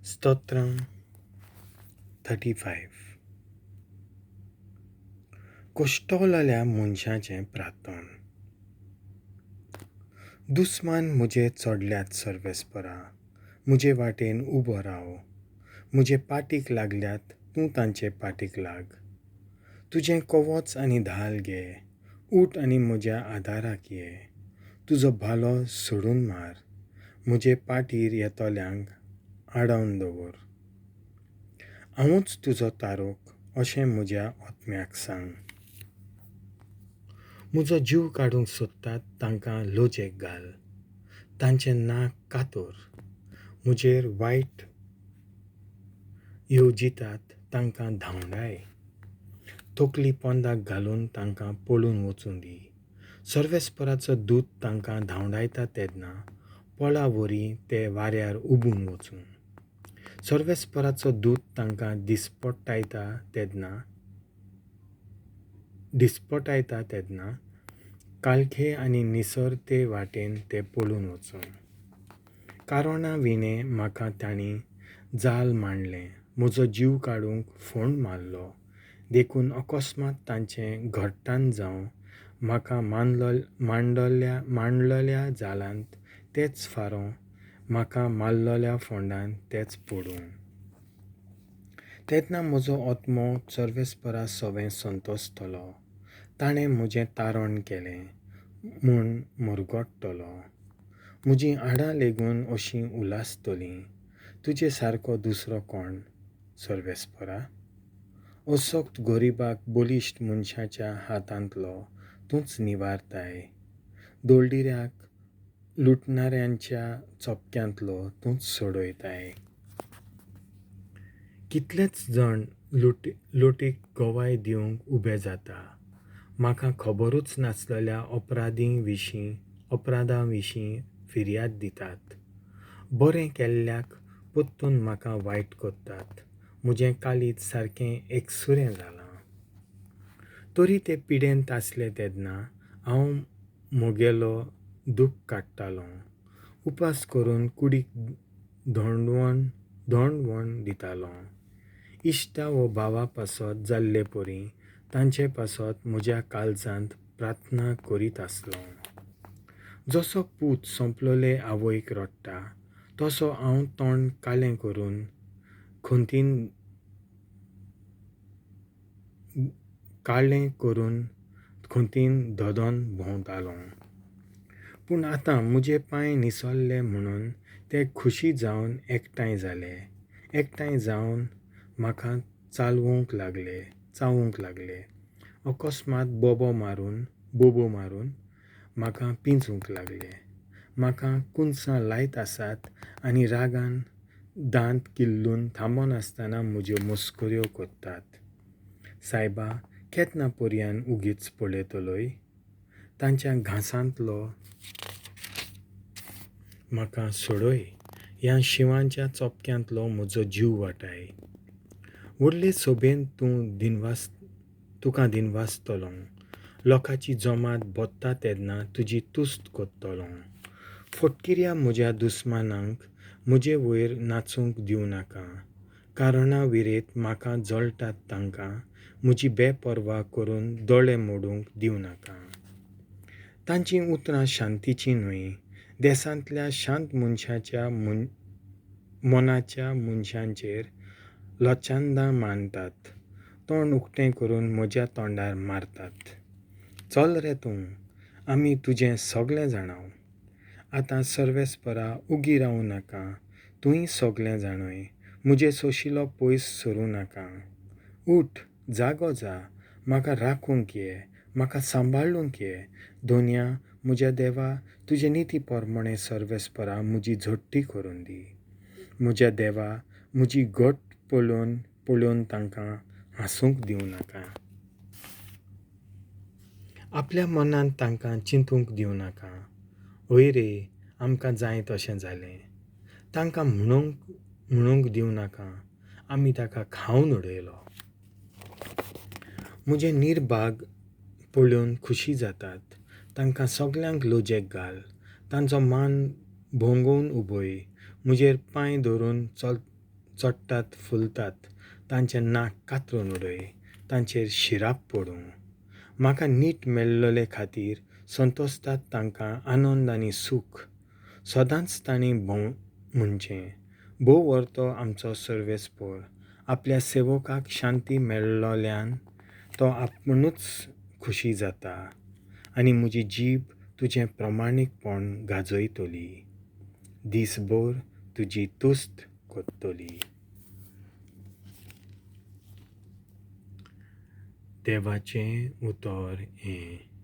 स्तोत्रम 35 कोxttovlolea मनशाचें प्रार्थन. दुस्मान मुजे चडल्यात सर्वेस्परा, मुजे वाटेन उबो राव. मुजे पाटीक लागल्यात, तूं तांचे पाटीक लाग. तुजें कवच आनी धाल घे, ऊट आनी म्हज्या आदाराक ये. तुजो भालो सोडून मार, मुजे पाटीर येतोल्यांक आडावन दवर. हांवूच तुजो तारोक अशें म्हज्या ओतम्याक सांग. म्हजो जीव काडूंक सोदतात तांकां लोजेक घाल. तांचें नाक कातोर, म्हजेर वायट येवजितात तांकां धांवडाय. तकली पोंदाक घालून तांकां पळून वचूं दी. सर्वेस्पराचो दूत तांकां धांवडायता तेन्ना पोळा वरी ते वाऱ्यार उबून वचूं. सर्वेस्पराचो दूत तांकां दिसपटायता तेन्ना काळखे आनी निसरते वाटेन ते पळून वचूं. कारोणा विणे म्हाका तांणी जाल मांडलें, म्हजो जीव काडूंक फोंड मारलो. देखून अकस्मात तांचें घट्टाण जावं, म्हाका mell'lloleया जालांत तेच फारों, म्हाका mell'lloleya फोंडान तेच पडूं. तेन्ना म्हजो ओतमो सर्वेस्परा सवें संतोसतलो. ताणें म्हजें तारण केलें म्हूण मुरगोडटलो. म्हजीं हाडां लेगून अशीं उलासतलीं. तुजे सारको दुसरो कोण सर्वेस्परा? असोक्त गोरिबाक बलिश्ट मनशाच्या हातांतलो तूंच निवारताय. दोलडिऱ्याक लुटणाऱ्यांच्या चोपक्यांतलो तूंच सोडयताय. कितलेच जण लुटीक गोवाय दिवंक उबे जाता. म्हाका खबरूच नासलेल्या अपराधां विशीं फिर्याद दितात. बरें केल्ल्याक परतून म्हाका वायट कोत्तात. म्हजें काळीज सारकें एकसुरें जालां. तरी ते पिडेंत आसले तेन्ना हांव म्हगेलो दूख काडटालों. उपास करून कुडीक धोंडवण दितालों. इश्टा व भावा पासत जाल्ले परी तांचे पासत म्हज्या काळजांत प्रार्थना करीत आसलों. जसो पूत सोंपलोले आवयक रडटा, तसो हांव तोंड काळें करून खोंतीन धोदोन भोंवतालों. पूण आतां म्हजे पांय निसरले म्हणून ते खुशी जावन एकठांय जाले. एकठांय जावन म्हाका चावूंक लागले. अकस्मात बोबो मारून म्हाका पिंजूंक लागले. म्हाका कुंचां लायत आसात आनी रागान दांत किल्लून थांबनासतना म्हज्यो मस्कऱ्यो कोत्तात. सायबा, केन्ना पर्यान उगीच पळयतलोय? तांच्या घांसांतलो म्हाका सोडय. ह्या शिवांच्या चोपक्यांतलो म्हजो जीव वाटाय. व्हडले सोबेन तुका दिनवासतलों. लोकांची जमात बोत्ता तेन्ना तुजी तुस्त कोत्तलों. फटकिऱ्या म्हज्या दुस्मानांक म्हजे वयर नाचूंक दिवं नाका. कारोणा विरेत म्हाका जळटात तांकां म्हजी बेपर्वा करून दोळे मोडूंक दिवं नाका. तांचीं उतरां शांतीचीं न्हय. देसांतल्या शांत मनशाच्या मनाच्या मनशांचेर लोचांदां मांडटात. तोंड उक्तें करून म्हज्या तोंडार मारतात. चल रे तूं, आमी तुजें सगळें जाणाव. आतां सर्वेस्परा उगी रावूं नाका. तुंय सगळें जाणय. म्हजे सोशिलो पयस सरूं नाका. उठ, जागो जा. म्हाका राखूंक ये. म्हाका सांबाळूंक ये. दोनया, म्हज्या देवा, तुजे निती पोरमणें सर्वेस्परा म्हजी झडटी करून दी. म्हज्या देवा, म्हजी घट पळोवन तांकां हांसूंक दिवं नाका. आपल्या मनांत तांकां चिंतूंक दिवं नाका. हय रे, आमकां जाय तशें जालें. तांकां म्हणूंक दिवं नाका, आमी ताका खावन उडयलो. म्हजे निर्भाग पळोवन खुशी जातात. तांकां सगळ्यांक लोजेक घाल. तांचो मान भोंगोवन उबय. म्हजेर पांय धरून चडटात फुलतात तांचें नाक कातरून उडय, तांचेर शिराप पडूं. म्हाका नीट mell'llolê खातीर सोंतोस्तात तांकां आनंद आनी सूख. सोदांच तांणी मhonnchem. भोव vorto आमचो Sorvespor. आपल्या sevokak शांती mell'llolean तो आपुणूच खुशी जाता आनी म्हजी जीब तुजें प्रमाणीकपण गाजयतली. दिसभर तुजी तुस्त कोत्तली. देवाचें उतर हें.